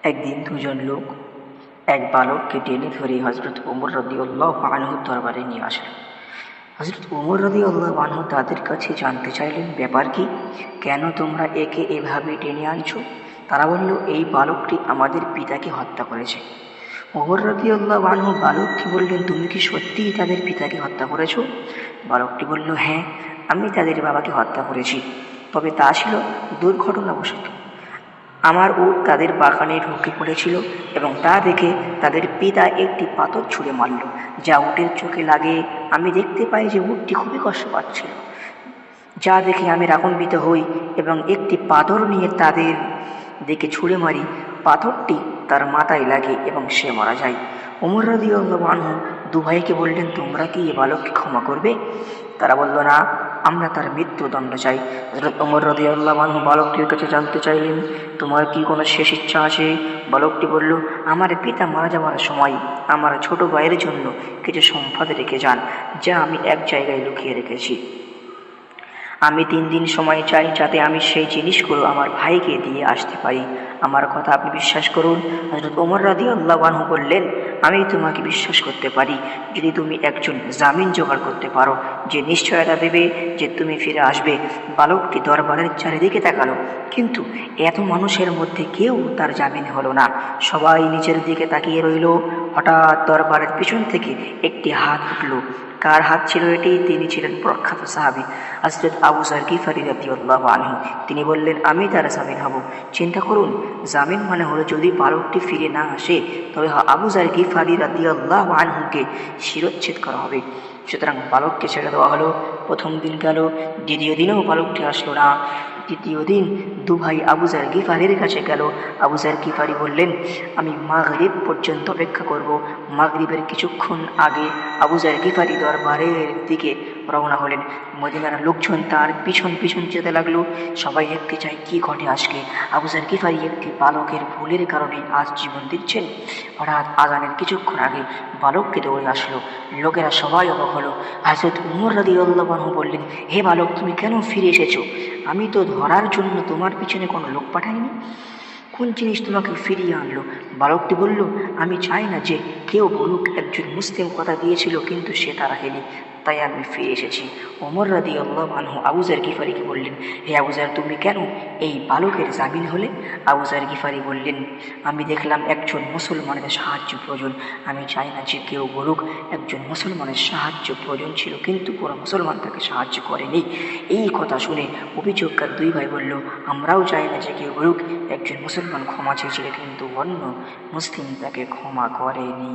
একদিন দুজন লোক এক বালককে টেনে ধরে হযরত ওমর রাদিয়াল্লাহু আনহুর দরবারে নিয়ে আসলেন। হযরত ওমর রাদিয়াল্লাহু আনহু তাদের কাছে জানতে চাইলেন, ব্যাপার কি? কেন তোমরা একে এভাবে টেনে আনছো? তারা বলল, এই বালকটি আমাদের পিতাকে হত্যা করেছে। ওমর রাদিয়াল্লাহু আনহু বালককে বললেন, তুমি কি সত্যিই তাদের পিতাকে হত্যা করেছো? বালকটি বলল, হ্যাঁ, আমি তাদের বাবাকে হত্যা করেছি, তবে তা ছিল দুর্ঘটনাবশত। আমার উট তাদের বাগানে ঢুকে পড়েছিল এবং তা দেখে তাদের পিতা একটি পাথর ছুঁড়ে মারল, যা উটের চোখে লাগে। আমি দেখতে পাই যে উটটি খুবই কষ্ট পাচ্ছিল, যা দেখে আমি রাগান্বিত হই এবং একটি পাথর নিয়ে তাদের দিকে ছুঁড়ে মারি। পাথরটি তার মাথায় লাগে এবং সে মারা যায়। ওমর রাদিয়াল্লাহু আনহু দু ভাইকে বললেন, তোমরা কি এ বালককে ক্ষমা করবে? তারা বলল, না, আমরা তার মৃত্যুদণ্ড চাই। হযরত ওমর রাদিয়াল্লাহু আনহু বালকটির কাছে জানতে চাইলেন, তোমার কি কোনো শেষ ইচ্ছা আছে? বালকটি বলল, আমার পিতা মারা যাওয়ার সময় আমার ছোট ভাইয়ের জন্য কিছু সম্পদ রেখে যান, যা আমি এক জায়গায় লুকিয়ে রেখেছি। আমি 3 দিন সময় চাই, যাতে আমি সেই জিনিসগুলো আমার ভাইকে দিয়ে আসতে পারি। আমার কথা আপনি বিশ্বাস করুন। হযরত ওমর রাদিয়াল্লাহু আনহু বললেন, আমি তোমাকে বিশ্বাস করতে পারি যদি তুমি একজন জামিন জোগাড় করতে পারো, যে নিশ্চয়তা দেবে যে তুমি ফিরে আসবে। বালকটি দরবারের চারিদিকে তাকালো, কিন্তু এত মানুষের মধ্যে কেউ তার জামিন হলো না। সবাই নিচের দিকে তাকিয়ে রইল। হঠাৎ দরবারের পিছন থেকে একটি হাত উঠল। কার হাত ছিল এটি? তিনি ছিলেন প্রখ্যাত সাহাবী হযরত আবু যর গিফারী রাদিয়াল্লাহু আনহু। তিনি বললেন, আমি তার জামিন হব। চিন্তা করুন, জামিন মানে হলো যদি বালকটি ফিরে না আসে তবে আবু যর গিফারী রাদিয়াল্লাহু আনহুকে শিরচ্ছেদ করা হবে। সুতরাং বালককে ছেড়ে দেওয়া হলো। প্রথম দিন গেল, দ্বিতীয় দিনেও বালকটি আসলো না। তৃতীয় দিন দু ভাই আবু যর গিফারীর কাছে গেল। আবু যর গিফারী বললেন, আমি মাগরিব পর্যন্ত অপেক্ষা করব। মাগরিবের কিছুক্ষণ আগে আবু যর গিফারী দরবারের দিকে রওনা হলেন। মদিনার লোকজন তার পিছন পিছন যেতে লাগলো। সবাই দেখতে চায় কি ঘটে আজকে। আবু যর গিফারী একটি বালকের ভুলের কারণে আজ জীবন দিচ্ছেন। হঠাৎ আজানের কিছুক্ষণ আগে বালককে দৌড়ে আসলো। লোকেরা সবাই অবাক হলো। হযরত ওমর রাদিয়াল্লাহু আনহু বললেন, হে বালক, তুমি কেন ফিরে এসেছো? আমি তো ধরার জন্য তোমার পিছনে কোনো লোক পাঠাইনি। কোন জিনিস তোমাকে ফিরিয়ে আনলো? বালকটি বলল, আমি চাই না যে কেউ বলুক একজন মুসলিম কথা দিয়েছিল কিন্তু সে তা রাখেনি, তাই আমি ফিরে এসেছি। ওমর রাদিয়াল্লাহু আনহু আবু যর গিফারীকে বললেন, হে আবু যর, তুমি কেন এই বালকের জামিন হলে? আবু যর গিফারী বললেন, আমি দেখলাম একজন মুসলমানের সাহায্য প্রয়োজন। আমি চাই না যে কেউ বলুক একজন মুসলমানের সাহায্য প্রয়োজন ছিল কিন্তু পুরো মুসলমান তাকে সাহায্য করেনি। এই কথা শুনে অভিযোগকার দুই ভাই বলল, আমরাও চাই না যে কেউ বলুক একজন মুসলমান ক্ষমা চেয়েছিল কিন্তু অন্য মুসলিম তাকে ক্ষমা করেনি।